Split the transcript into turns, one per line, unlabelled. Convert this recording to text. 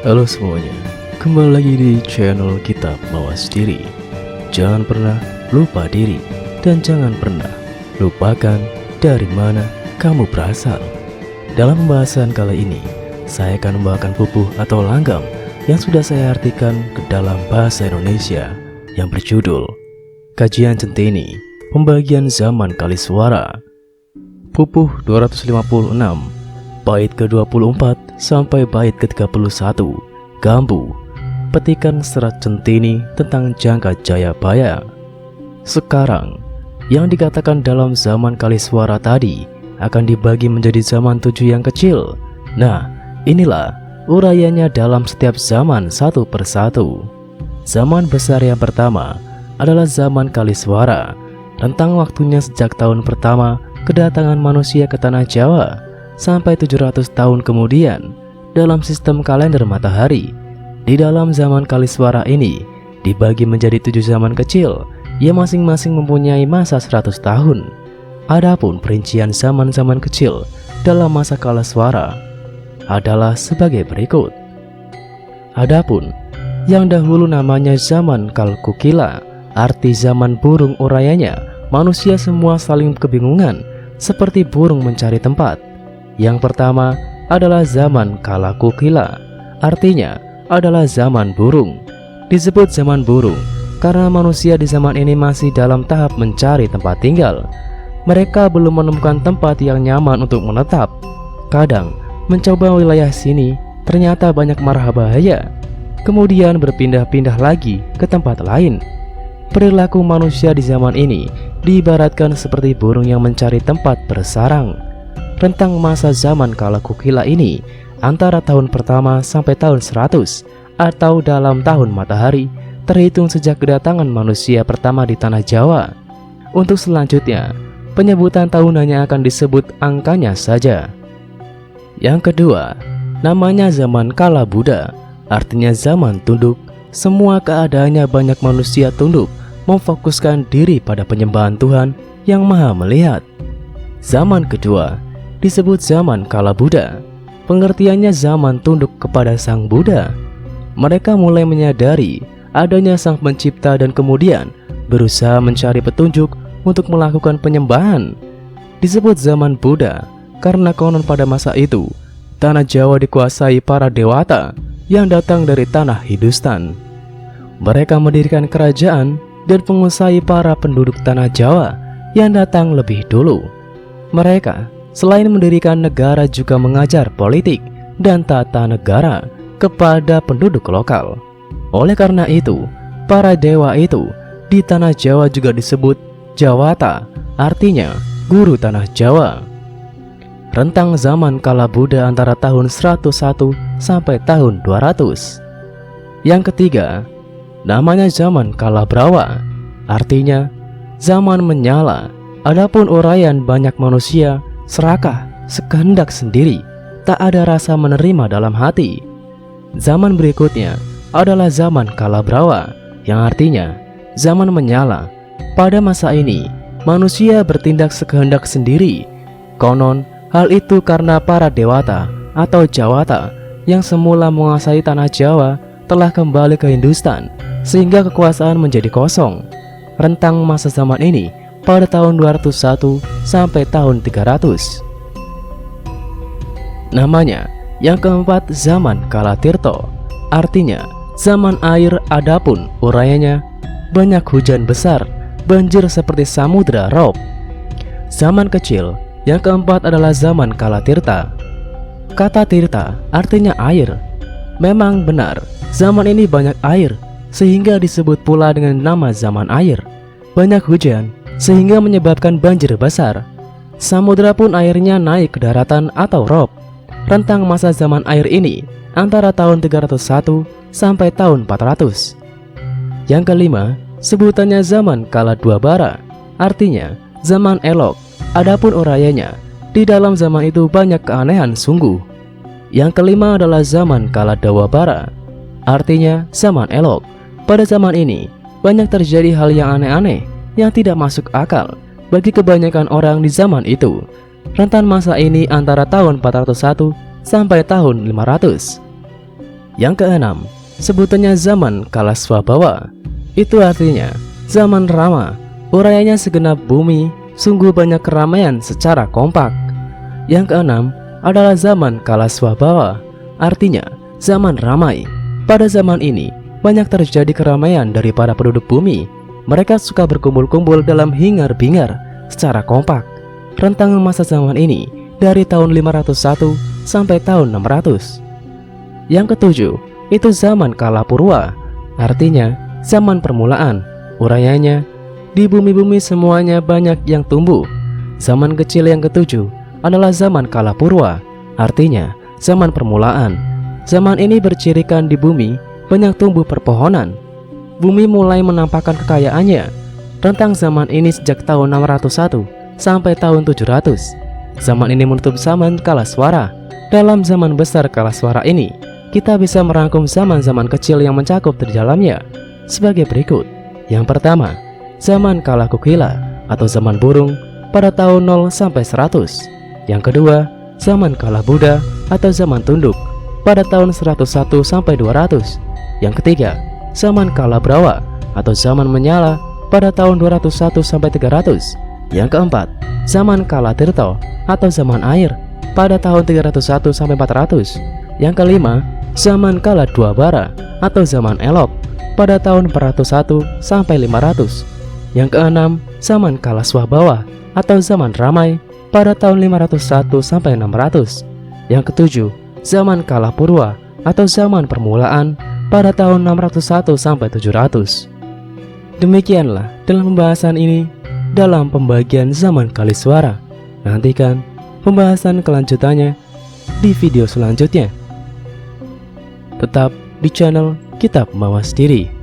Halo semuanya, kembali lagi di channel Kitab Mawas Diri. Jangan pernah lupa diri dan jangan pernah lupakan dari mana kamu berasal. Dalam pembahasan kali ini, saya akan membawakan pupuh atau langgam yang sudah saya artikan ke dalam bahasa Indonesia yang berjudul Kajian Centini, Pembagian Zaman Kaliswara. Pupuh 256, bait ke-24 sampai bait ke-31, Gambu, petikan serat Centini tentang Jangka Jayabaya. Sekarang, yang dikatakan dalam zaman Kaliswara tadi akan dibagi menjadi zaman 7 yang kecil. Nah, inilah uraiannya dalam setiap zaman satu persatu. Zaman besar yang pertama adalah zaman Kaliswara. Rentang waktunya sejak tahun pertama kedatangan manusia ke tanah Jawa sampai 700 tahun kemudian dalam sistem kalender matahari. Di dalam zaman Kaliswara ini dibagi menjadi 7 zaman kecil yang masing-masing mempunyai masa 100 tahun. Adapun perincian zaman-zaman kecil dalam masa Kaliswara adalah sebagai berikut. Adapun yang dahulu namanya zaman Kalkukila, arti zaman burung urayanya, manusia semua saling kebingungan seperti burung mencari tempat. Yang pertama adalah zaman Kalakukila, artinya adalah zaman burung. Disebut zaman burung karena manusia di zaman ini masih dalam tahap mencari tempat tinggal. Mereka belum menemukan tempat yang nyaman untuk menetap. Kadang mencoba wilayah sini ternyata banyak marah bahaya, kemudian berpindah-pindah lagi ke tempat lain. Perilaku manusia di zaman ini diibaratkan seperti burung yang mencari tempat bersarang. Rentang masa zaman Kalakukila ini antara tahun pertama sampai tahun 100 atau dalam tahun matahari, terhitung sejak kedatangan manusia pertama di tanah Jawa. Untuk selanjutnya, penyebutan tahun hanya akan disebut angkanya saja. Yang kedua, namanya zaman Kala Buddha, artinya zaman tunduk. Semua keadaannya banyak manusia tunduk, memfokuskan diri pada penyembahan Tuhan yang Maha Melihat. Zaman kedua disebut zaman Kala Buddha. Pengertiannya zaman tunduk kepada Sang Buddha. Mereka mulai menyadari adanya Sang Pencipta dan kemudian berusaha mencari petunjuk untuk melakukan penyembahan. Disebut zaman Buddha karena konon pada masa itu tanah Jawa dikuasai para dewata yang datang dari tanah Hindustan. Mereka mendirikan kerajaan dan menguasai para penduduk tanah Jawa yang datang lebih dulu. Mereka selain mendirikan negara juga mengajar politik dan tata negara kepada penduduk lokal. Oleh karena itu, para dewa itu di tanah Jawa juga disebut Jawata, artinya guru tanah Jawa. Rentang zaman Kala Buddha antara tahun 101 sampai tahun 200. Yang ketiga, namanya zaman Kalabrawa, artinya zaman menyala. Adapun uraian banyak manusia serakah, sekehendak sendiri, tak ada rasa menerima dalam hati. Zaman berikutnya adalah zaman Kalabrawa, yang artinya zaman menyala. Pada masa ini, manusia bertindak sekehendak sendiri. Konon hal itu karena para dewata atau Jawata yang semula menguasai tanah Jawa telah kembali ke Hindustan, sehingga kekuasaan menjadi kosong. Rentang masa zaman ini pada tahun 201 sampai tahun 300. Namanya yang keempat zaman Kalatirto, artinya zaman air. Adapun uraiannya banyak hujan besar, banjir seperti samudra rob. Zaman kecil yang keempat adalah zaman Kalatirta. Kata Tirta artinya air. Memang benar, zaman ini banyak air, sehingga disebut pula dengan nama zaman air. Banyak hujan, sehingga menyebabkan banjir besar. Samudra pun airnya naik ke daratan atau rob. Rentang masa zaman air ini antara tahun 301 sampai tahun 400. Yang kelima, sebutannya zaman Kala Dwabara, artinya zaman elok. Adapun uraiannya, di dalam zaman itu banyak keanehan sungguh. Yang kelima adalah zaman Kala Dwabara, artinya zaman elok. Pada zaman ini banyak terjadi hal yang aneh-aneh yang tidak masuk akal bagi kebanyakan orang di zaman itu. Rentan masa ini antara tahun 401 sampai tahun 500. Yang keenam, sebutannya zaman Kalaswabawa. Itu artinya zaman Rama. Urayanya segenap bumi sungguh banyak keramaian secara kompak. Yang keenam adalah zaman Kalaswabawa, artinya zaman ramai. Pada zaman ini banyak terjadi keramaian dari para penduduk bumi. Mereka suka berkumpul-kumpul dalam hingar-bingar secara kompak. Rentang masa zaman ini dari tahun 501 sampai tahun 600. Yang ketujuh, itu zaman Kalapurwa, artinya zaman permulaan. Urayanya, di bumi-bumi semuanya banyak yang tumbuh. Zaman kecil yang ketujuh adalah zaman Kalapurwa, artinya zaman permulaan. Zaman ini bercirikan di bumi banyak tumbuh perpohonan. Bumi mulai menampakkan kekayaannya. Rentang zaman ini sejak tahun 601 sampai tahun 700. Zaman ini menutup zaman Kalaswara. Dalam zaman besar Kalaswara ini, kita bisa merangkum zaman-zaman kecil yang mencakup di dalamnya sebagai berikut. Yang pertama, zaman Kalakukila atau zaman burung pada tahun 0 sampai 100. Yang kedua, zaman Kalabuddha atau zaman tunduk pada tahun 101 sampai 200. Yang ketiga, zaman Kalabrawa atau zaman menyala pada tahun 201 sampai 300. Yang keempat, zaman Kalatirto atau zaman air pada tahun 301 sampai 400. Yang kelima, zaman Kaladwabara atau zaman Elok pada tahun 401 sampai 500. Yang keenam, zaman Kalaswabawa atau zaman ramai pada tahun 501 sampai 600. Yang ketujuh, zaman Kalapurwa atau zaman permulaan pada tahun 601 sampai 700. Demikianlah dalam pembahasan ini dalam pembagian zaman Kaliswara. Nantikan pembahasan kelanjutannya di video selanjutnya. Tetap di channel Kitab Mawas Diri.